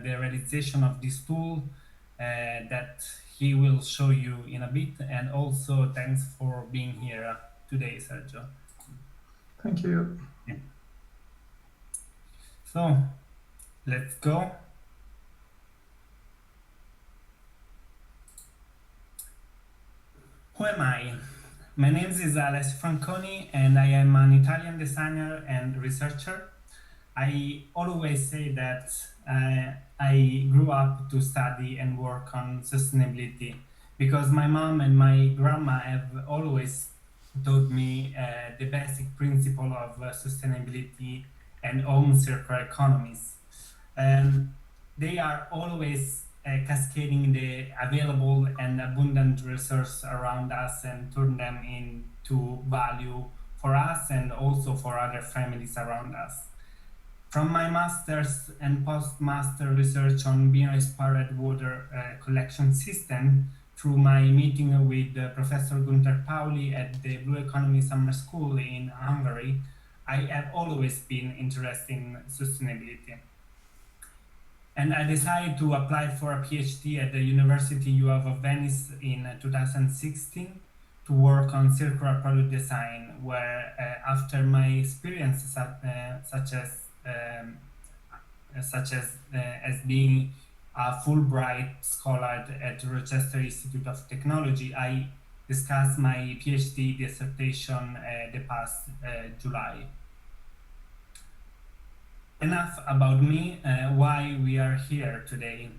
the realization of this tool that he will show you in a bit. And also thanks for being here today, Sergio. Thank you. Yeah. So let's go. Who am I? My name is Alessio Franconi, and I am an Italian designer and researcher. I always say that I grew up to study and work on sustainability because my mom and my grandma have always taught me the basic principle of sustainability and home circular economies. And they are always cascading the available and abundant resources around us and turn them into value for us and also for other families around us. From my master's and postmaster research on bio-inspired water collection system through my meeting with Professor Gunter Pauli at the Blue Economy Summer School in Hungary, I have always been interested in sustainability. And I decided to apply for a PhD at the University U of Venice in 2016 to work on circular product design, where after my experiences as being a Fulbright scholar at Rochester Institute of Technology, I discussed my PhD dissertation the past July. Enough about me, why we are here today.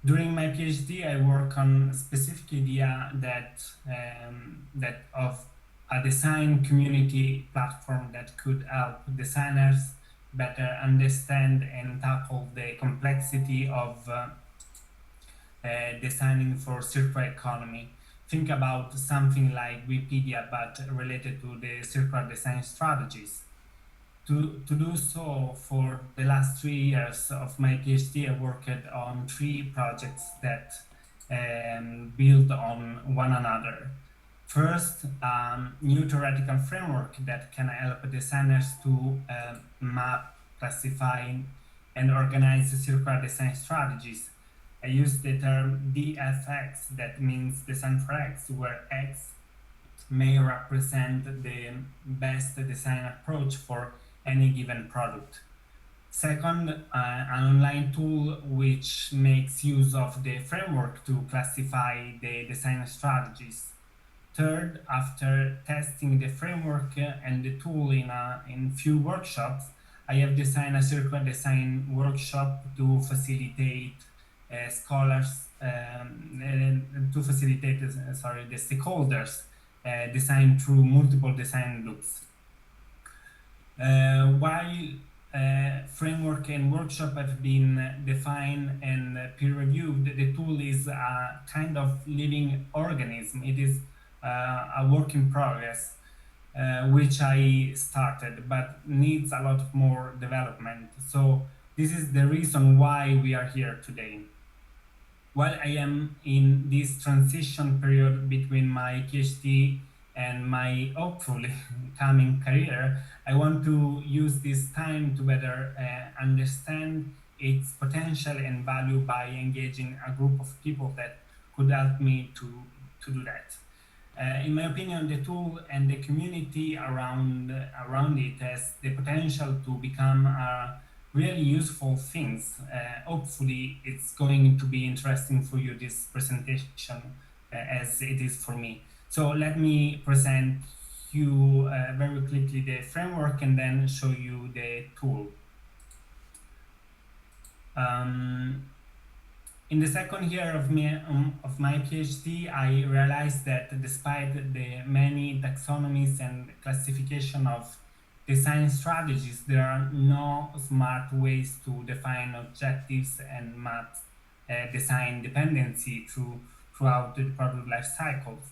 During my PhD, I work on a specific idea that of a design community platform that could help designers better understand and tackle the complexity of designing for circular economy. Think about something like Wikipedia, but related to the circular design strategies. To do so, for the last 3 years of my PhD, I worked on 3 projects that build on one another. First, new theoretical framework that can help designers to map, classify, and organize circular design strategies. I use the term DFX, that means design for X, where X may represent the best design approach for any given product. Second, an online tool which makes use of the framework to classify the design strategies. Third, after testing the framework and the tool in few workshops, I have designed a circular design workshop to facilitate scholars, the stakeholders design through multiple design loops. While framework and workshop have been defined and peer reviewed, the tool is a kind of living organism. It is a work in progress, which I started, but needs a lot more development. So this is the reason why we are here today. While I am in this transition period between my PhD and my hopefully coming career, I want to use this time to better understand its potential and value by engaging a group of people that could help me to do that. In my opinion, the tool and the community around it has the potential to become really useful things. Hopefully, it's going to be interesting for you, this presentation, as it is for me. So let me present you very quickly the framework and then show you the tool. In the second year of my PhD, I realized that despite the many taxonomies and classification of design strategies, there are no smart ways to define objectives and map design dependency throughout the product life cycles.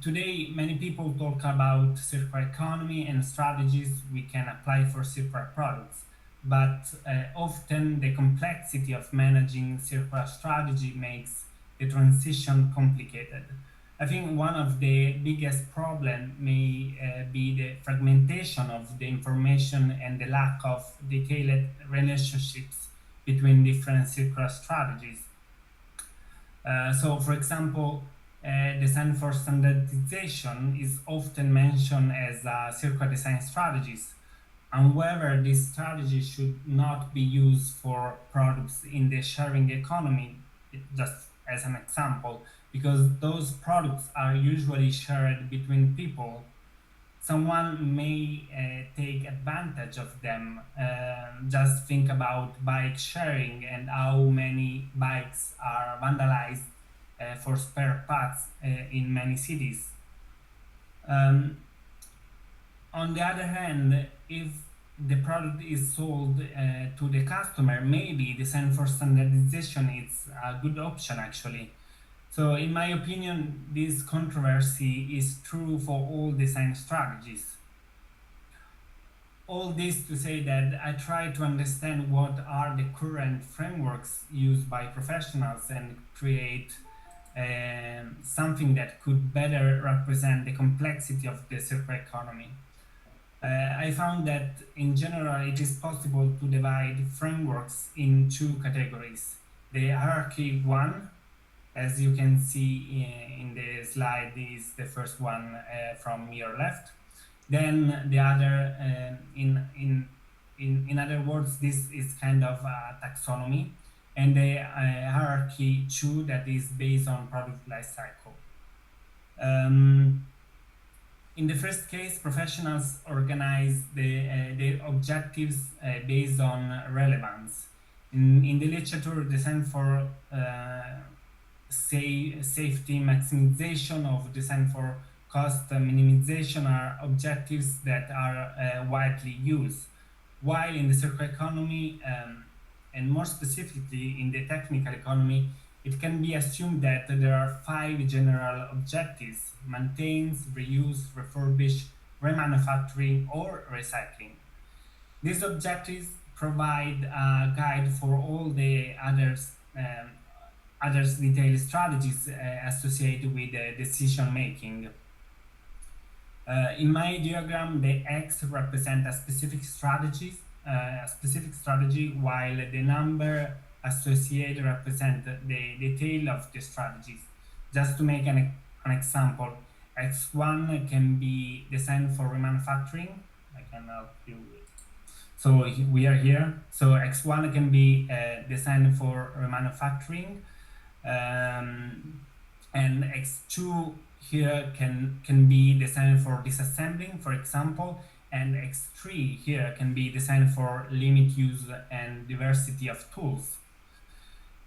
Today, many people talk about circular economy and strategies we can apply for circular products, but often the complexity of managing circular strategy makes the transition complicated. I think one of the biggest problems may be the fragmentation of the information and the lack of detailed relationships between different circular strategies. So, for example, design for standardization is often mentioned as a circular design strategies. However, this strategy should not be used for products in the sharing economy, just as an example, because those products are usually shared between people. Someone may take advantage of them. Just think about bike sharing and how many bikes are vandalized for spare parts in many cities. Um, on the other hand, if the product is sold to the customer, maybe design for standardization is a good option actually. So, in my opinion, this controversy is true for all design strategies. All this to say that I try to understand what are the current frameworks used by professionals and create something that could better represent the complexity of the circular economy. I found that in general it is possible to divide frameworks in two categories. The hierarchy one, as you can see in the slide, is the first one from your left. Then the other, in other words, this is kind of a taxonomy, and the hierarchy two that is based on product life cycle. In the first case, professionals organize their objectives based on relevance. In the literature, design for safety maximization of design for cost minimization are objectives that are widely used. While in the circular economy, and more specifically in the technical economy, it can be assumed that there are five general objectives: maintain, reuse, refurbish, remanufacturing, or recycling. These objectives provide a guide for all the others detailed strategies associated with decision making. In my diagram, the X represent a specific strategy, while the number associated represent the detail of the strategies. Just to make an example, X1 can be designed for remanufacturing. I can help you with. So we are here. So X1 can be designed for remanufacturing, and X2 here can be designed for disassembling, for example, and X3 here can be designed for limit use and diversity of tools.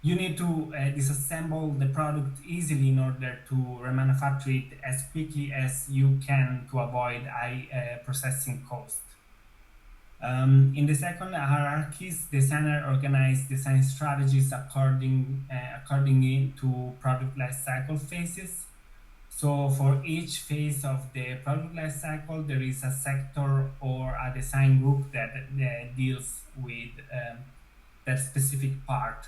You need to disassemble the product easily in order to remanufacture it as quickly as you can to avoid high processing cost. In the second hierarchies, designer organize design strategies according to product life cycle phases. So for each phase of the product life cycle, there is a sector or a design group that deals with that specific part.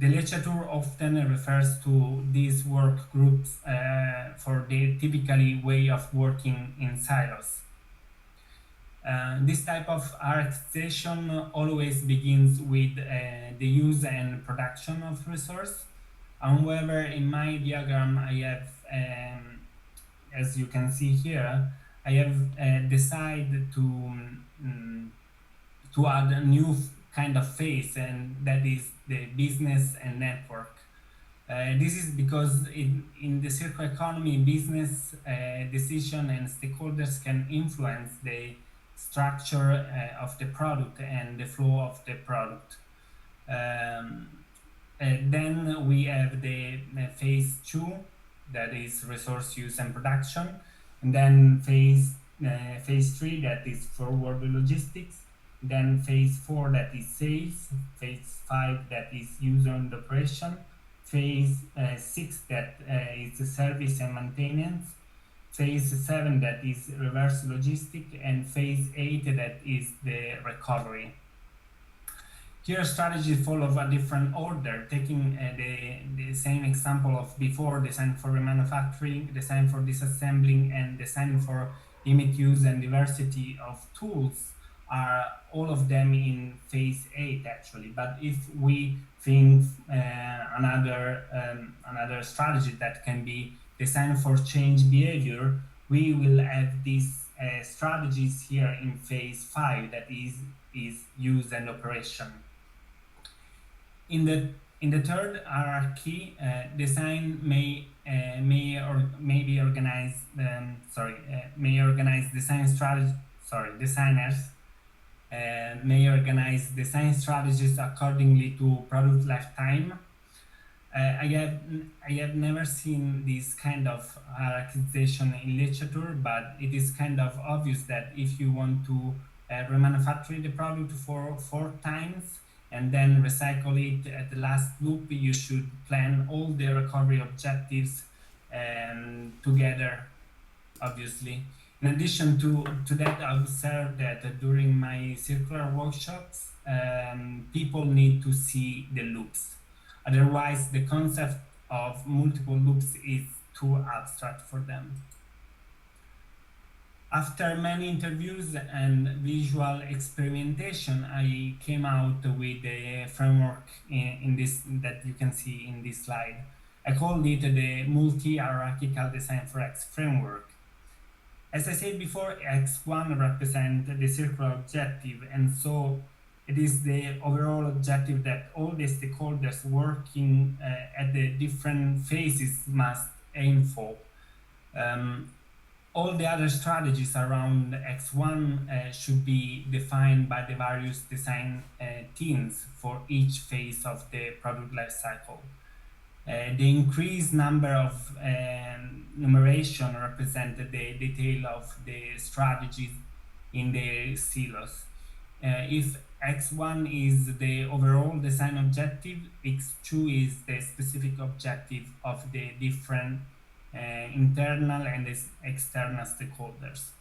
The literature often refers to these work groups for their typically way of working in silos. This type of hierarchization always begins with the use and production of resource. However, in my diagram, I have, as you can see here, I have decided to add a new kind of phase, and that is the business and network. This is because in the circular economy, business decision and stakeholders can influence the structure of the product and the flow of the product. Then we have the phase two, that is resource use and production, and then phase three, that is forward logistics, then phase four, that is sales, phase five, that is user and operation, phase six, that is the service and maintenance, phase seven, that is reverse logistic, and phase eight, that is the recovery. Here strategies follow a different order, taking the same example of before: design for remanufacturing, design for disassembling, and design for limit use and diversity of tools. are all of them in phase 8 actually. But if we think another strategy that can be designed for change behavior, we will have these strategies here in phase 5, that is use and operation. In the third hierarchy, design may organize design strategy. Designers may organize design strategies accordingly to product lifetime. I have never seen this kind of hierarchization in literature, but it is kind of obvious that if you want to remanufacture the product for 4 times and then recycle it at the last loop, you should plan all the recovery objectives together, obviously. In addition to that, I observed that during my circular workshops, people need to see the loops. Otherwise, the concept of multiple loops is too abstract for them. After many interviews and visual experimentation, I came out with a framework in this that you can see in this slide. I called it the multi-hierarchical design for X framework. As I said before, X1 represents the circular objective, and so it is the overall objective that all the stakeholders working at the different phases must aim for. All the other strategies around X1 should be defined by the various design teams for each phase of the product life cycle. The increased number of numeration represents the detail of the strategies in the silos. If X1 is the overall design objective, X2 is the specific objective of the different internal and external stakeholders.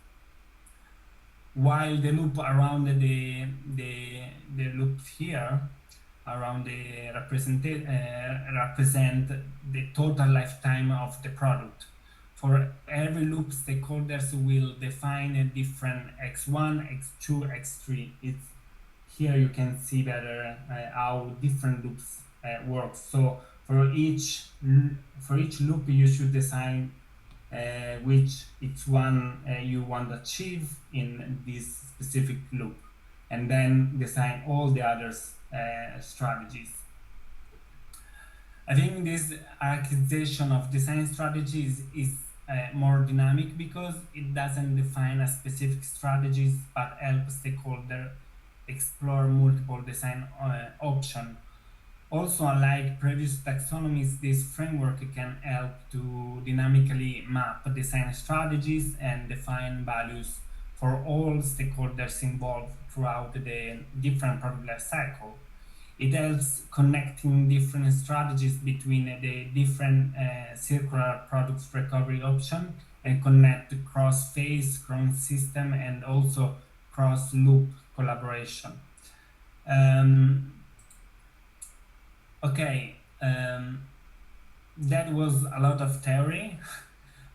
While the loop around the loop here around the represent the total lifetime of the product. For every loop, stakeholders will define a different X1, X2, X3. Here you can see better how different loops work. So for each loop, you should design which X1 you want to achieve in this specific loop, and then design all the others strategies. I think this architecture of design strategies is more dynamic because it doesn't define a specific strategies but helps stakeholder explore multiple design options. Also, unlike previous taxonomies, this framework can help to dynamically map design strategies and define values for all stakeholders involved throughout the different product life cycle. It helps connecting different strategies between the different circular products recovery options and connect cross-phase, cross-system, and also cross-loop collaboration. Okay, that was a lot of theory,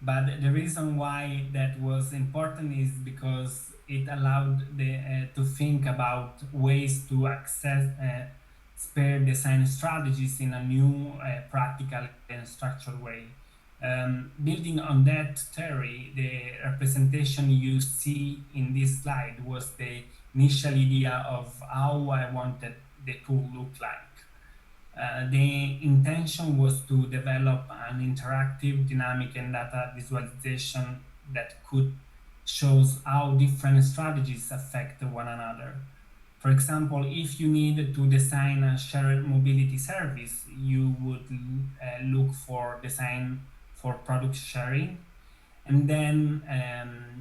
but the reason why that was important is because it allowed to think about ways to access spare design strategies in a new, practical and structured way. Building on that theory, the representation you see in this slide was the initial idea of how I wanted the tool look like. The intention was to develop an interactive, dynamic, and data visualization that could shows how different strategies affect one another. For example, if you needed to design a shared mobility service, you would look for design for product sharing, and then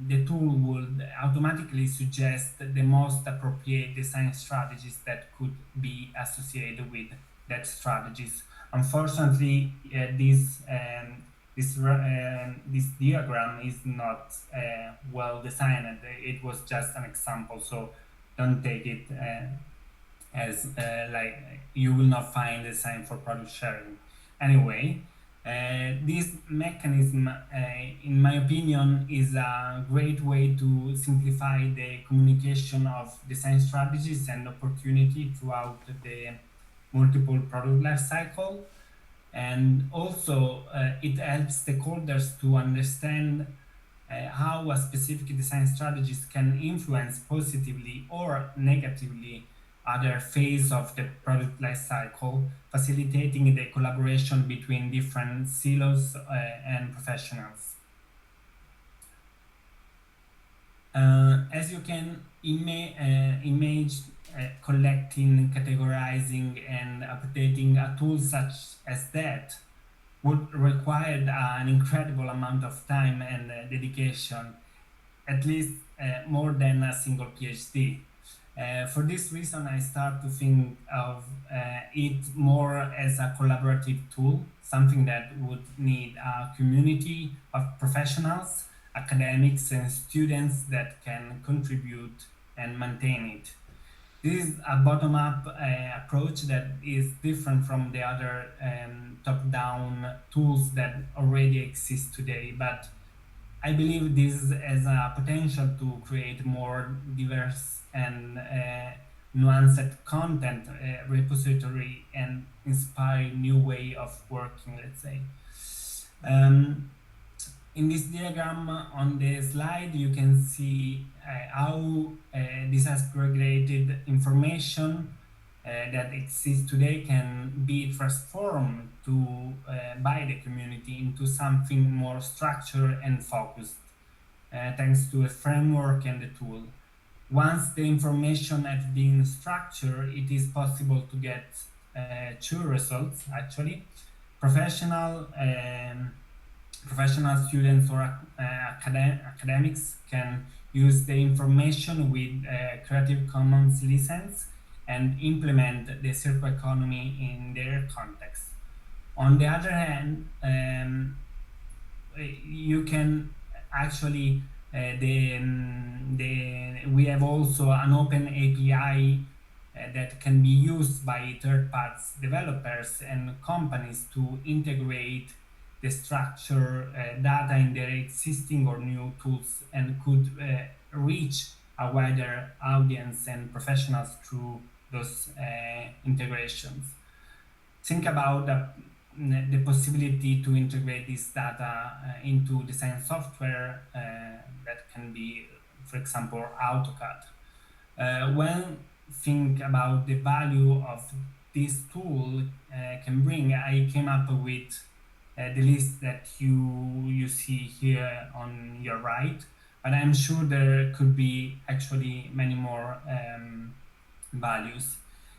the tool would automatically suggest the most appropriate design strategies that could be associated with that strategies. Unfortunately, this diagram is not well designed. It was just an example, so don't take it as like you will not find design for product sharing. Anyway, This mechanism, in my opinion, is a great way to simplify the communication of design strategies and opportunity throughout the multiple product life cycle. And also, it helps stakeholders to understand how a specific design strategies can influence positively or negatively other phase of the product life cycle, facilitating the collaboration between different silos and professionals. As you can image, collecting, categorizing, and updating a tool such as that would require an incredible amount of time and dedication, at least more than a single PhD. For this reason, I start to think of it more as a collaborative tool, something that would need a community of professionals, academics, and students that can contribute and maintain it. This is a bottom-up approach that is different from the other top-down tools that already exist today, but I believe this has a potential to create more diverse and nuanced content repository and inspire new way of working, let's say. Um, in this diagram on the slide, you can see how disaggregated information that exists today can be transformed to by the community into something more structured and focused, thanks to a framework and a tool. Once the information has been structured, it is possible to get two results actually. Professional professional students or academics can use the information with Creative Commons license and implement the circular economy in their context. On the other hand, you can actually we have also an open API that can be used by third parties developers and companies to integrate the structure data in their existing or new tools and could reach a wider audience and professionals through those integrations. Think about the possibility to integrate this data into design software that can be, for example, AutoCAD. When think about the value of this tool can bring, I came up with the list that you see here on your right, but I'm sure there could be actually many more values.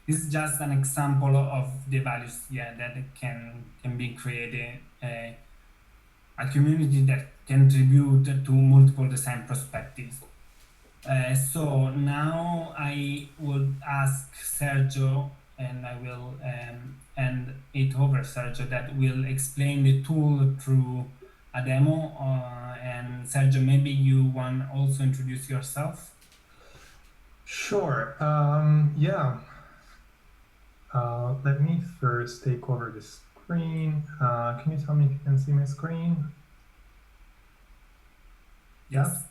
This is just an example of the values, yeah, that can be created. A community that contribute to multiple design perspectives. So now I would ask Sergio, and I will hand it over Sergio, that will explain the tool through a demo. And Sergio, maybe you want also introduce yourself. Sure. Yeah. Let me first take over the screen. Can you tell me if you can see my screen? Yes.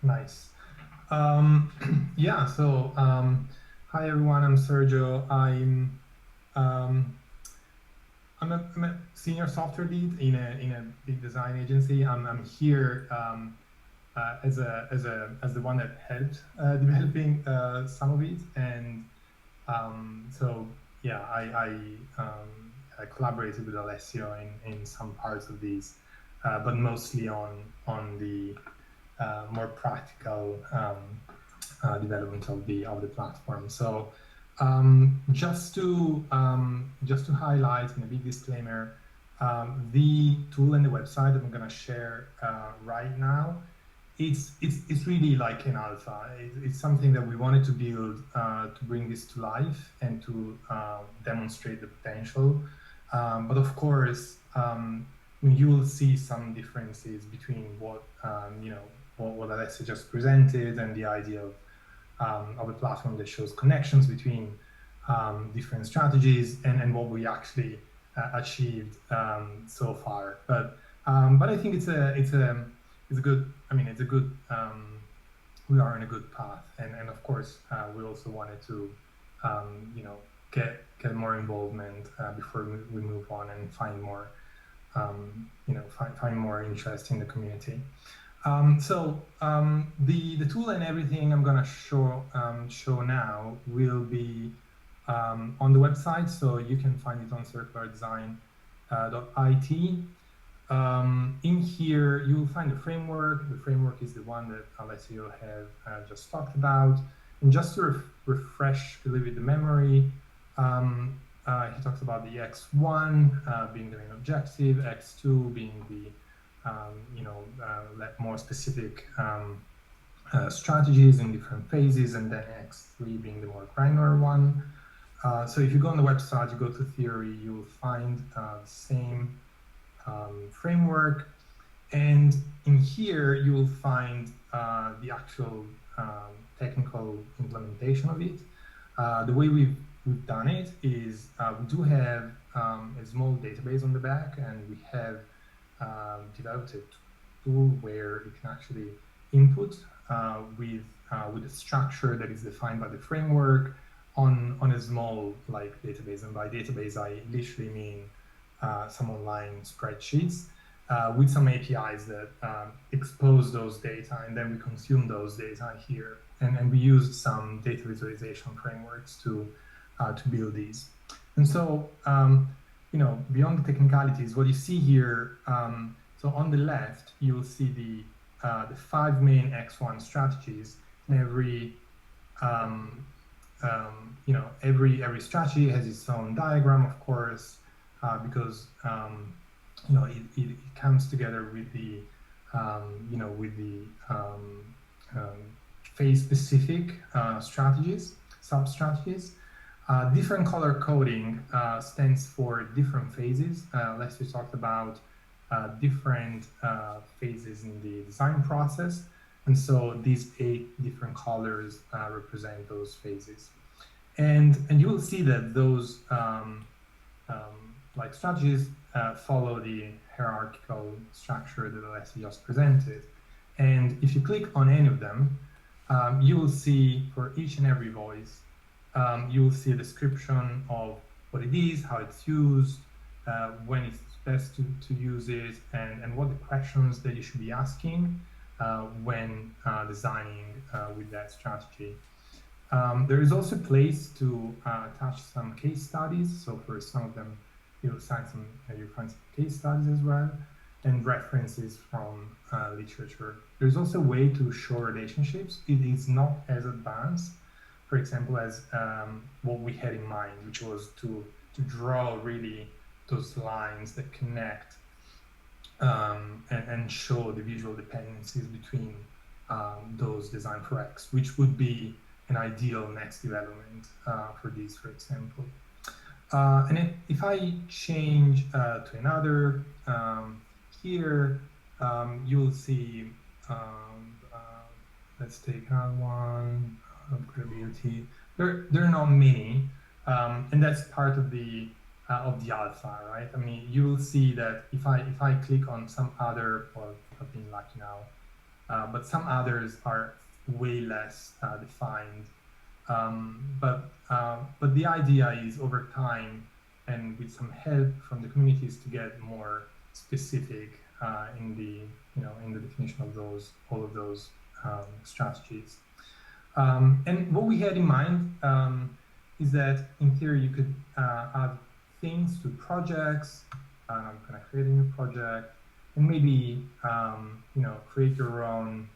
Nice. Yeah. So, hi everyone. I'm Sergio. I'm a senior software lead in a big design agency. I'm here as the one that helped developing some of it, and so yeah, I collaborated with Alessio in some parts of these, but mostly on the more practical development of the platform. So just to highlight, in a big disclaimer, the tool and the website that I'm going to share right now, it's really like an alpha. It's something that we wanted to build to bring this to life and to demonstrate the potential. But of course, you will see some differences between what what Alessio just presented and the idea of a platform that shows connections between different strategies and what we actually achieved so far. But I think it's a good. I mean, it's a good. We are in a good path, and of course, we also wanted to, you know, get more involvement before we move on and find more, you know, find more interest in the community. The tool and everything I'm gonna show now will be on the website, so you can find it on circulardesign.it. In here, you'll find the framework. The framework is the one that Alessio have just talked about. And just to refresh a little bit the memory, he talks about the X1 being the main objective, X2 being the you know, more specific strategies in different phases, and then X3 being the more granular one. So if you go on the website, you go to theory, you will find the same framework, and in here you will find the actual technical implementation of it. The way we've done it is we do have a small database on the back, and we have developed a tool where you can actually input with a structure that is defined by the framework on a small like database. And by database, I literally mean some online spreadsheets with some APIs that expose those data, and then we consume those data here. And we use some data visualization frameworks to build these. And so, you know, beyond the technicalities, what you see here, so on the left, you will see the 5 main X1 strategies. And every, you know, every strategy has its own diagram, of course, because you know, it comes together with the, you know, with the phase-specific strategies, sub-strategies. Different color coding stands for different phases. Leslie talked about different phases in the design process. And so these 8 different colors represent those phases. And you will see that those like strategies follow the hierarchical structure that Leslie just presented. And if you click on any of them, you will see for each and every voice, you will see a description of what it is, how it's used, when it's best to use it, and what the questions that you should be asking when designing with that strategy. There is also a place to attach some case studies. So for some of them, you'll find some case studies as well, and references from literature. There's also a way to show relationships. It is not as advanced, for example, as what we had in mind, which was to draw really those lines that connect and show the visual dependencies between those design for X, which would be an ideal next development for these, for example. And if I change to another, here you'll see, let's take another one, upgradability. There are not many, and that's part of the alpha, right? I mean, you will see that if I click on some other, well, I've been lucky now, but some others are way less defined. But the idea is over time, and with some help from the communities, to get more specific in the in the definition of all of those strategies. And what we had in mind is that in theory you could add things to projects. I'm going to create a new project, and maybe create your own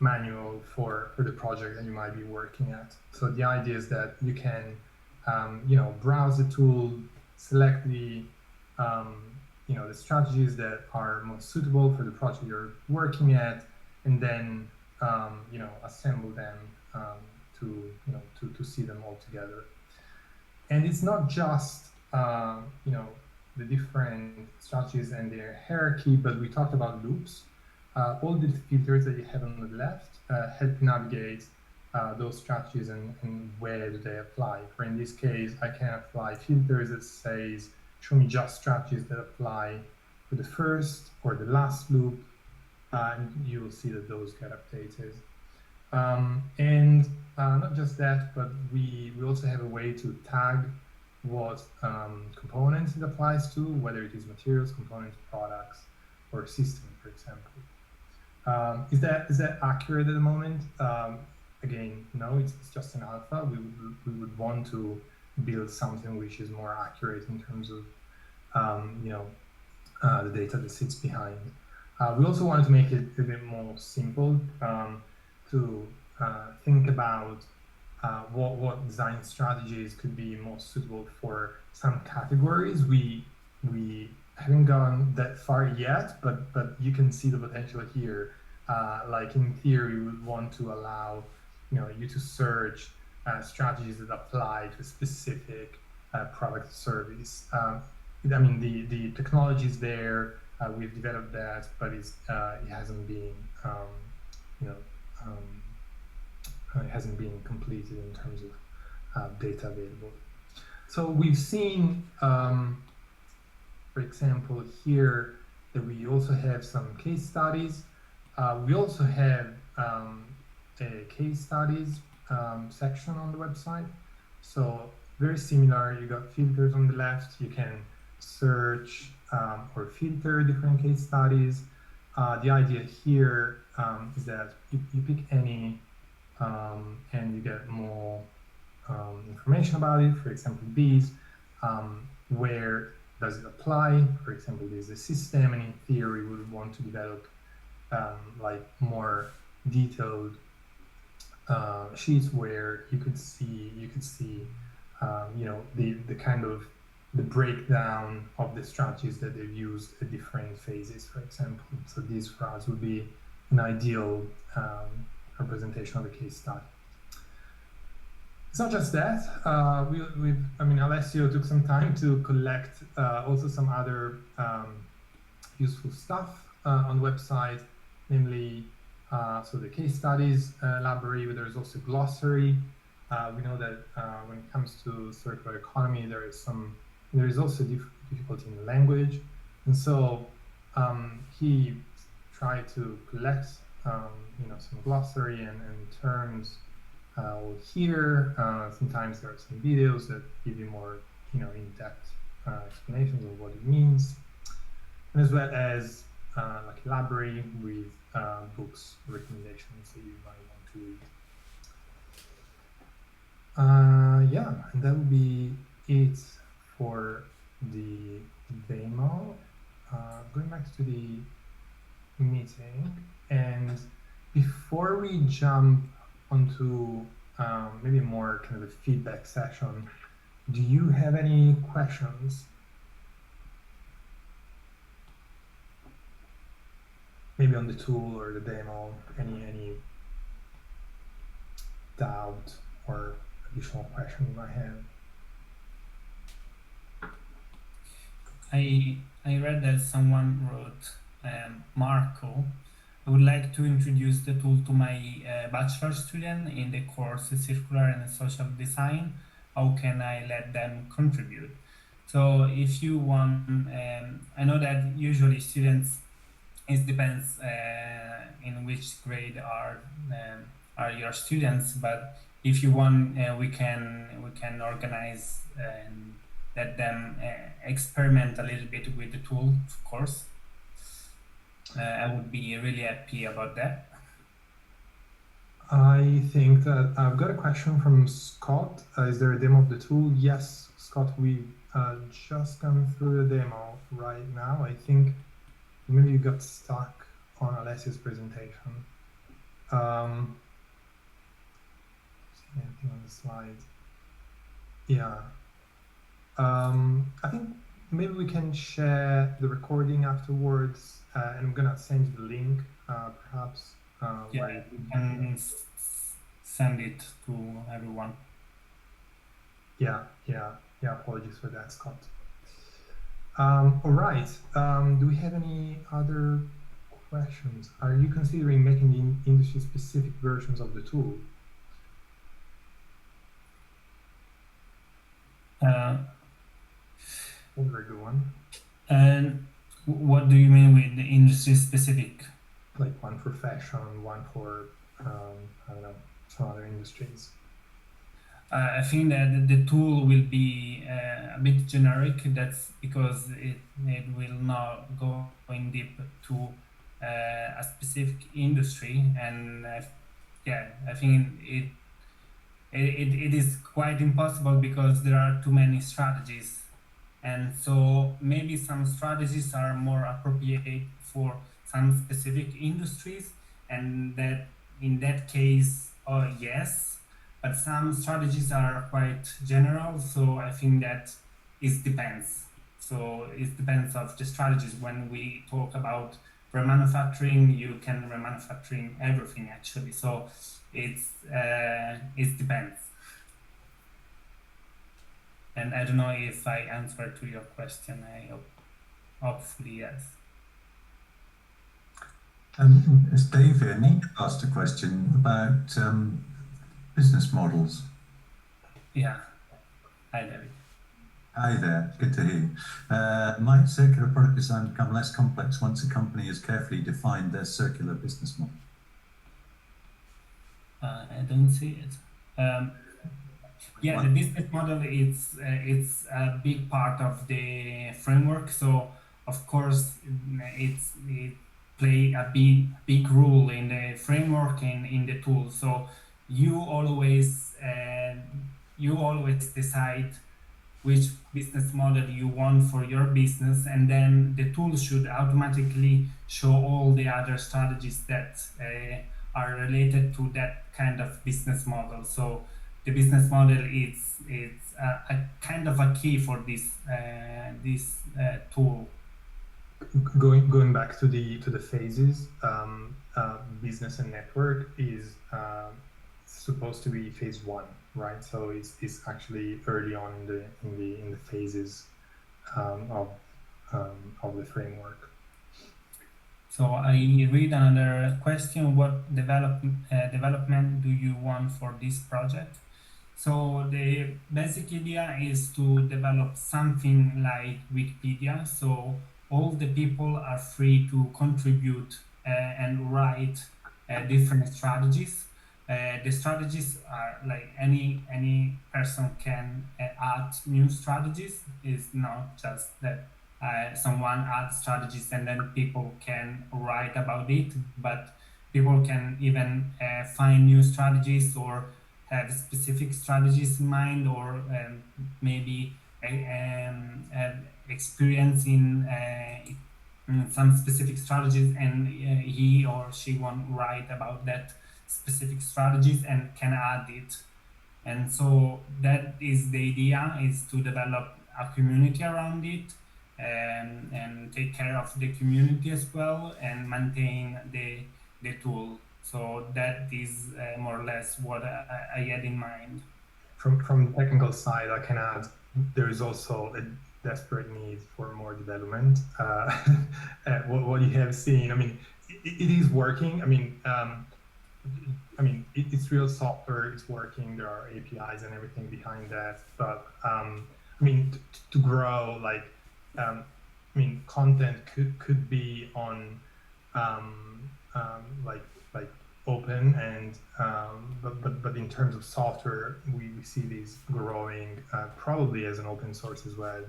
manual for the project that you might be working at. So the idea is that you can browse the tool, select the the strategies that are most suitable for the project you're working at, and then assemble them to see them all together. And it's not just the different strategies and their hierarchy, but we talked about loops. All the filters that you have on the left help navigate those strategies and where do they apply. For in this case, I can apply filters that says, show me just strategies that apply to the first or the last loop, and you will see that those get updated. And not just that, but we also have a way to tag what components it applies to, whether it is materials, components, products, or system, for example. Is that accurate at the moment? Again, no, it's just an alpha. We would want to build something which is more accurate in terms of the data that sits behind. We also wanted to make it a bit more simple to think about what design strategies could be most suitable for some categories. We haven't gone that far yet, but you can see the potential here. Like in theory, we would want to allow you to search strategies that apply to a specific product service. I mean, the technology is there. We've developed that, but it hasn't been it hasn't been completed in terms of data available. So we've seen, for example, here that we also have some case studies. We also have a case studies section on the website. So very similar, you got filters on the left, you can search or filter different case studies. The idea here is that you pick any and you get more information about it. For example, these, where does it apply? For example, there's a system, and in theory, we would want to develop like more detailed sheets where you could see the kind of the breakdown of the strategies that they've used at different phases, for example. So this for us would be an ideal representation of a case study. It's not just that. Alessio took some time to collect also some other useful stuff on the website, namely so the case studies library, but there's also glossary. We know that when it comes to circular economy, there is also difficulty in the language, and so he tried to collect some glossary and terms here. Sometimes there are some videos that give you more in-depth explanations of what it means, and as well as like a library with books recommendations that you might want to read. Yeah, and that would be it for the demo. Going back to the meeting, and before we jump onto maybe more kind of a feedback session, do you have any questions? Maybe on the tool or the demo, any doubt or additional question you might have? I read that someone wrote, Marco, I would like to introduce the tool to my bachelor student in the course Circular and Social Design. How can I let them contribute? So if you want, I know that usually students, it depends in which grade are your students, but if you want, we can organize and let them experiment a little bit with the tool, of course. I would be really happy about that. I think that I've got a question from Scott. Is there a demo of the tool? Yes, Scott, we've just gone through the demo right now. I think maybe you got stuck on Alessio's presentation. See anything on the slide? Yeah. I think maybe we can share the recording afterwards, and I'm gonna send you the link, perhaps. Yeah, you can send it to everyone. Yeah. Apologies for that, Scott. All right. Do we have any other questions? Are you considering making the industry-specific versions of the tool? A very good one. And what do you mean with the industry specific? Like one for fashion, one for I don't know, some other industries. I think that the tool will be a bit generic. That's because it will not go in deep to a specific industry, and yeah, I think it is quite impossible because there are too many strategies, and so maybe some strategies are more appropriate for some specific industries, and that in that case, yes, but some strategies are quite general, so I think that it depends. So it depends of the strategies. When we talk about remanufacturing, you can remanufacturing everything actually, so it depends. And I don't know if I answered to your question. I hope, hopefully yes. It's Dave here. Nick asked a question about business models. Yeah. Hi, David. Hi there, good to hear you. Might circular product design become less complex once a company has carefully defined their circular business model? I don't see it. Yeah, the business model it's a big part of the framework. So of course it play a big role in the framework and in the tool. So you always decide which business model you want for your business, and then the tool should automatically show all the other strategies that are related to that kind of business model. So the business model it's a kind of a key for this tool. Going back to the phases, business and network is supposed to be phase one, right? So it's actually early on in the phases of the framework. So I read another question: what development do you want for this project? So the basic idea is to develop something like Wikipedia. So all the people are free to contribute and write different strategies. The strategies are like any person can add new strategies. It's not just that someone adds strategies and then people can write about it, but people can even find new strategies or have specific strategies in mind, or maybe have experience in some specific strategies, and he or she want to write about that specific strategies and can add it. And so that is the idea, is to develop a community around it, and take care of the community as well, and maintain the tool. So that is more or less what I had in mind. From the technical side, I can add there is also a desperate need for more development. What you have seen, I mean, it is working. I mean, it's real software. It's working. There are APIs and everything behind that. But I mean, to grow, like, content could be on like open, and but in terms of software, we see these growing probably as an open source as well,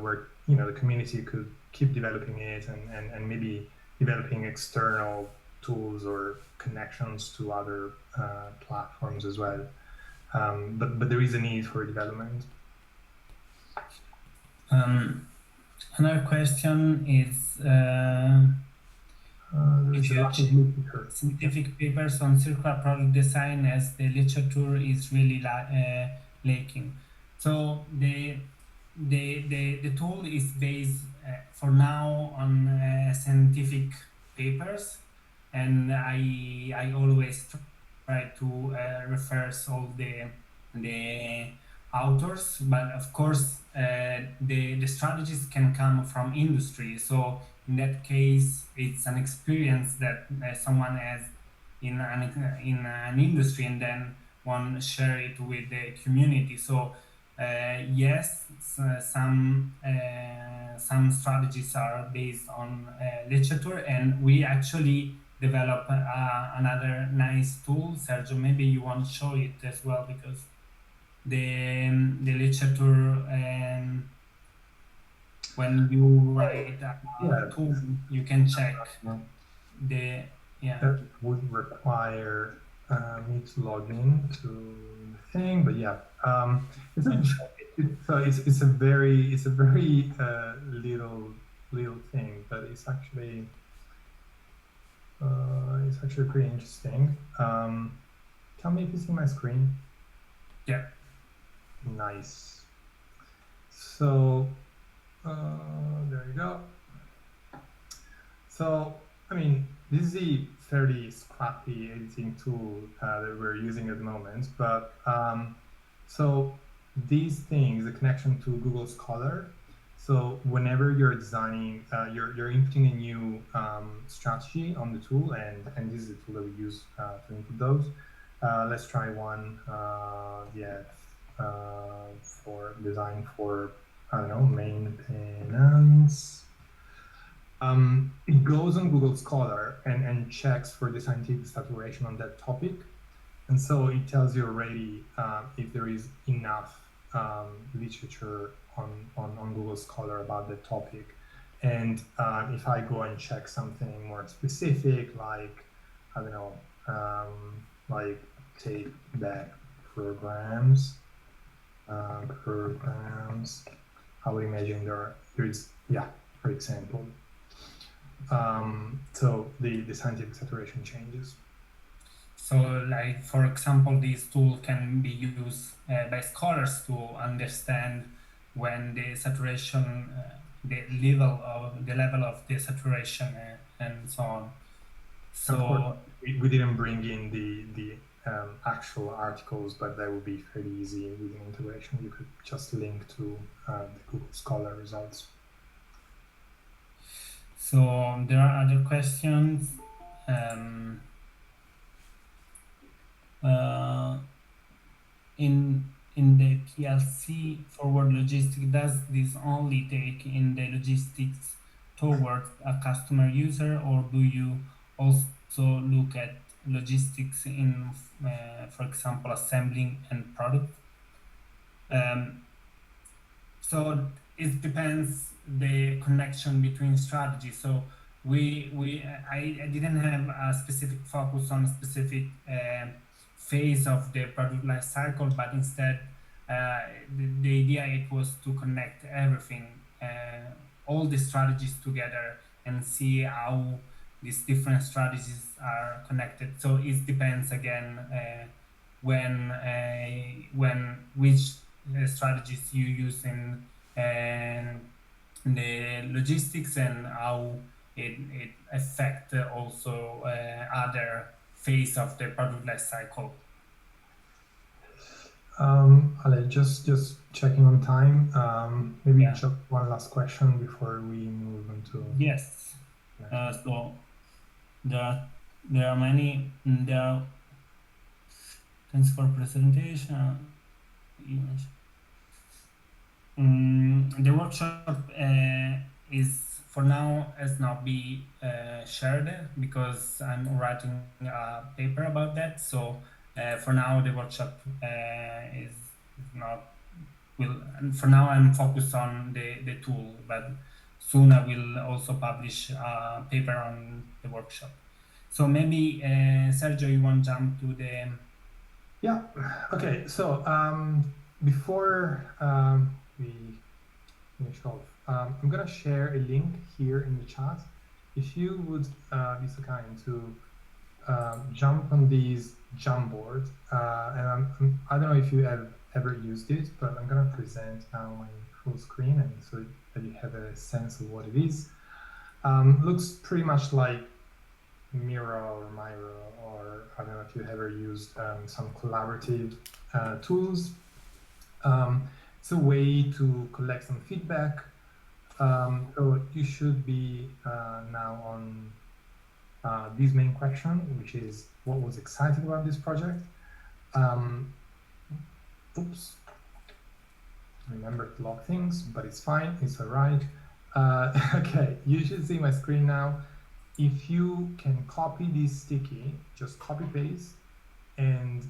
where the community could keep developing it and maybe developing external tools or connections to other platforms as well. But there is a need for development. Another question is if you achieve scientific papers on circular product design, as the literature is really lacking. So the tool is based for now on scientific papers, and I always try to refer all the authors, but of course the strategies can come from industry. So in that case, it's an experience that someone has in an industry, and then one share it with the community. So Yes, some strategies are based on literature, and we actually develop another nice tool. Sergio, maybe you want to show it as well, because the literature, when you write a Yeah. tool, you can check the That would require me to log in to the thing, but yeah, it's a, so it's a very little thing, but it's actually pretty interesting. Tell me if you see my screen. Yeah. Nice. So there you go. So I mean, this is a fairly scrappy editing tool that we're using at the moment, but so these things, the connection to Google Scholar. So whenever you're designing, you're inputting a new strategy on the tool, and this is the tool that we use to input those. Let's try one. For design for, I don't know, maintenance. It goes on Google Scholar and checks for the scientific saturation on that topic. And so it tells you already if there is enough literature on Google Scholar about the topic. And if I go and check something more specific, like, I don't know, like take back programs, I would imagine there is, yeah, for example. So the scientific saturation changes. So, like, for example, this tool can be used by scholars to understand when the saturation, the level of the saturation, and so on. So of course, we didn't bring in the actual articles, but that would be fairly easy with an integration. You could just link to the Google Scholar results. So there are other questions. In the PLC forward logistics, does this only take in the logistics towards a customer user, or do you also look at logistics in, for example, assembling and product? So it depends the connection between strategies. So I didn't have a specific focus on a specific phase of the product life cycle, but instead the idea it was to connect everything, all the strategies together, and see how these different strategies are connected. So it depends again when which strategies you use in the logistics, and how it affect also other phase of the product life cycle. Ale, just checking on time. Maybe Yeah. just one last question before we move on to. Yes. So there are many. Thanks for presentation. The workshop is for now has not be shared, because I'm writing a paper about that. So for now the workshop is not and for now I'm focused on the tool, but soon I will also publish a paper on the workshop. So maybe Sergio, you want to jump to the... Yeah. Okay. So before we finish off, I'm gonna share a link here in the chat. If you would be so kind to jump on these Jamboard, and I don't know if you have ever used it, but I'm gonna present now my full screen, and so that you have a sense of what it is. Looks pretty much like Miro or Miro, or I don't know if you ever used some collaborative tools. It's a way to collect some feedback. So you should be now on this main question, which is what was exciting about this project. Oops. remember to lock things, but it's fine, it's all right. Okay, you should see my screen now. If you can copy this sticky, just copy paste and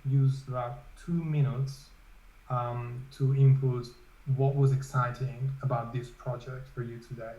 use about 2 minutes to input what was exciting about this project for you today.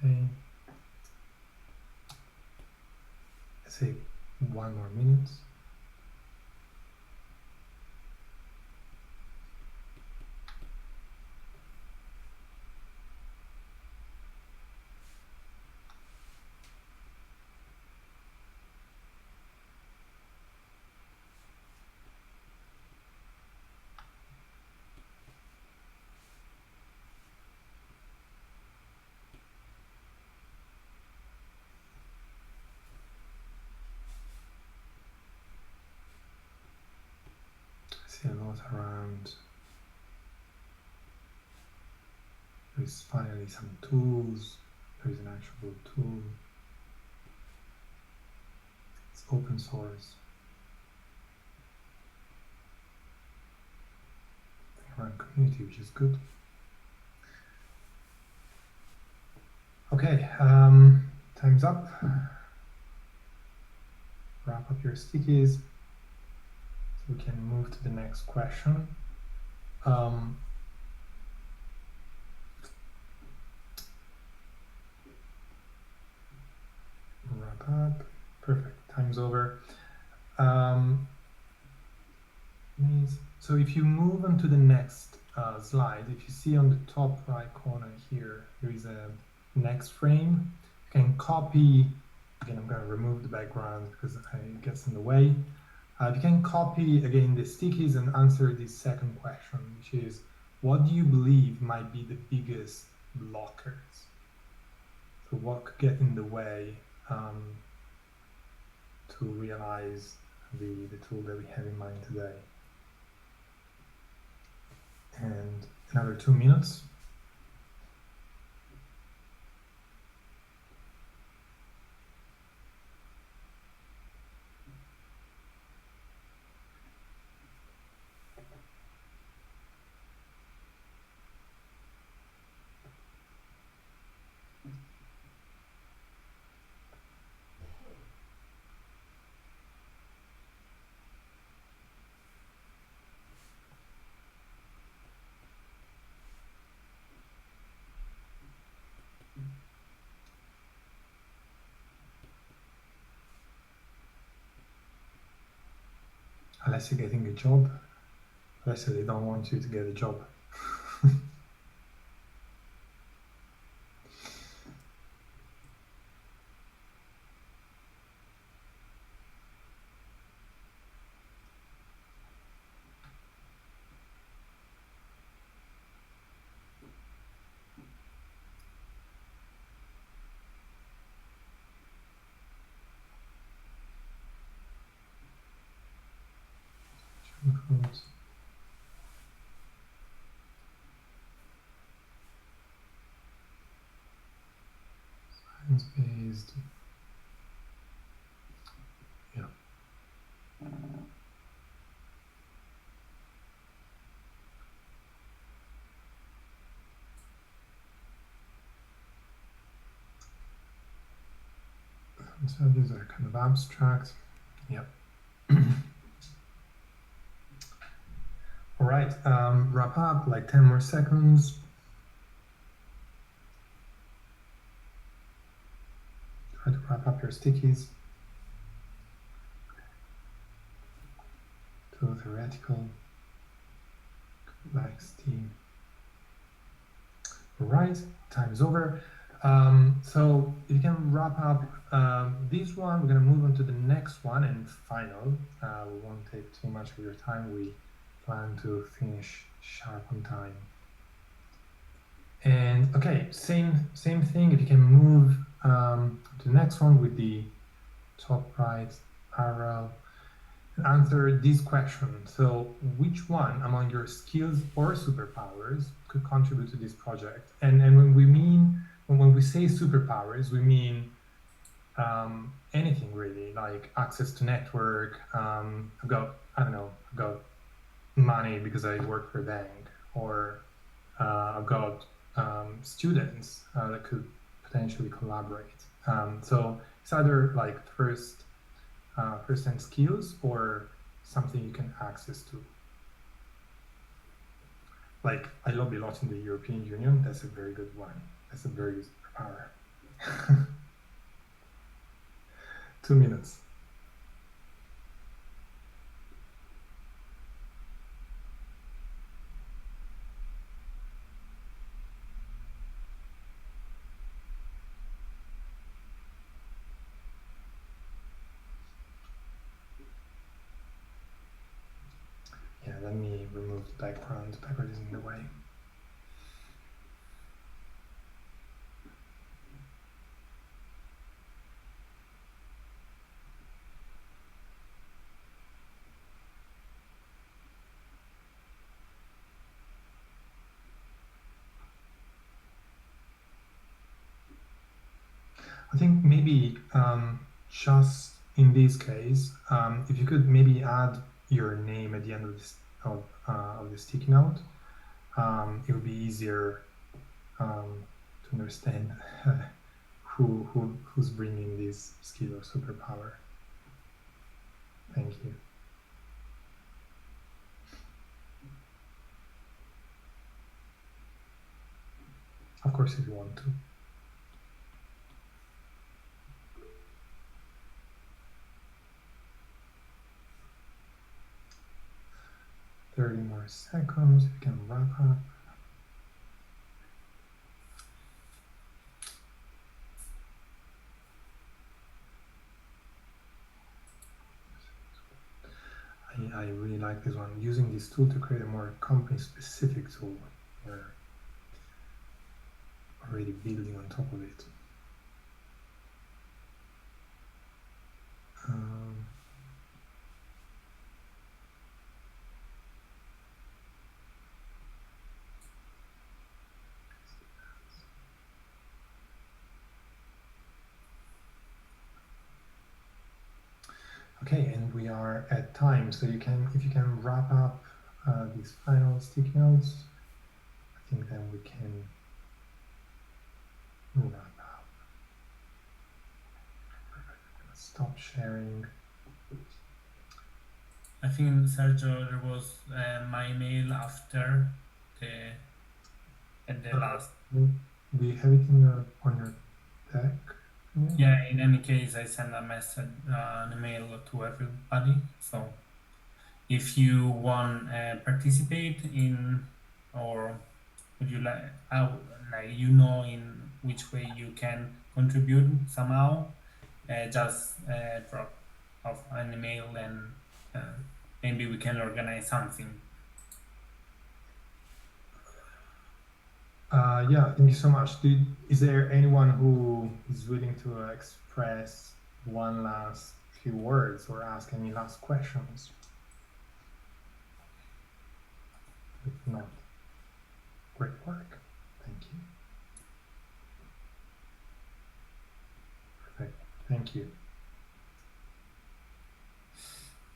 Okay. Let's say 1 more minute. See a lot around. There is finally some tools. There is an actual tool. It's open source. Around community, which is good. Okay, time's up. Wrap up your stickies. So we can move to the next question. Wrap up. Perfect. Time's over. So if you move on to the next slide, if you see on the top right corner here, there is a next frame. You can copy. Again, I'm going to remove the background because it gets in the way. You can copy again the stickies and answer this second question, which is, what do you believe might be the biggest blockers? So what could get in the way to realize the tool that we have in mind today? And another 2 minutes. Unless you're getting a job, unless they don't want you to get a job. Science-based So these are kind of abstract. Yep. All right, wrap up, like 10 more seconds. Try to wrap up your stickies. Too theoretical, complexity. All right, time's over. So if you can wrap up this one, we're gonna move on to the next one and final. We won't take too much of your time. We plan to finish sharp on time. And okay, same thing. If you can move to the next one with the top right arrow and answer this question. So which one among your skills or superpowers could contribute to this project? And when we say superpowers, we mean anything really, like access to network. I've got money because I work for a bank, or I've got students that could potentially collaborate. So it's either like first-hand skills or something you can access to. Like, I lobby a lot in the European Union. That's a very good one. That's a very good superpower. 2 minutes. Yeah, let me remove the background. The background is in the way. I think maybe just in this case, if you could maybe add your name at the end of this of the sticky note, it would be easier to understand who's bringing this skill or superpower. Thank you. Of course, if you want to. Thirty more seconds. We can wrap up. I really like this one. Using this tool to create a more company-specific tool. We're already building on top of it. Okay, and we are at time, so if you can wrap up these final sticky notes, I think then we can wrap up. Stop sharing. I think, Sergio, there was my email after at the last. Do you have it in on your deck? Yeah, in any case, I send a message, an email to everybody. So if you want participate in, or would you like, in which way you can contribute somehow, just drop off an email and maybe we can organize something. Yeah, thank you so much. Is there anyone who is willing to express one last few words or ask any last questions? If not, great work. Thank you. Perfect. Thank you.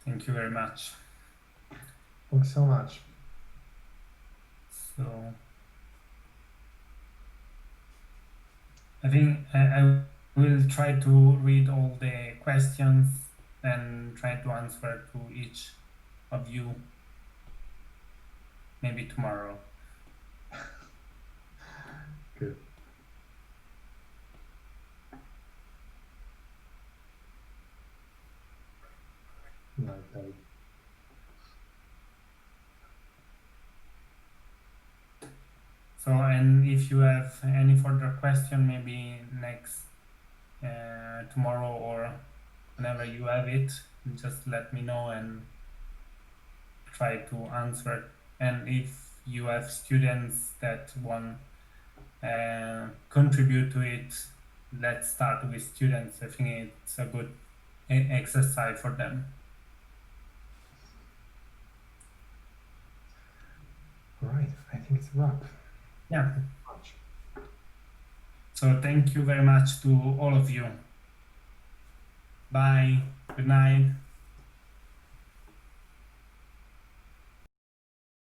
Thank you very much. Thanks so much. So I think I We'll try to read all the questions and try to answer to each of you maybe tomorrow. Good. Okay. So, and if you have any further question, maybe next tomorrow or whenever you have it, just let me know and try to answer. And if you have students that want contribute to it, let's start with students. I think it's a good exercise for them. All right. I think it's a wrap. Yeah. Thank you very much. So thank you very much to all of you. Bye. Good night.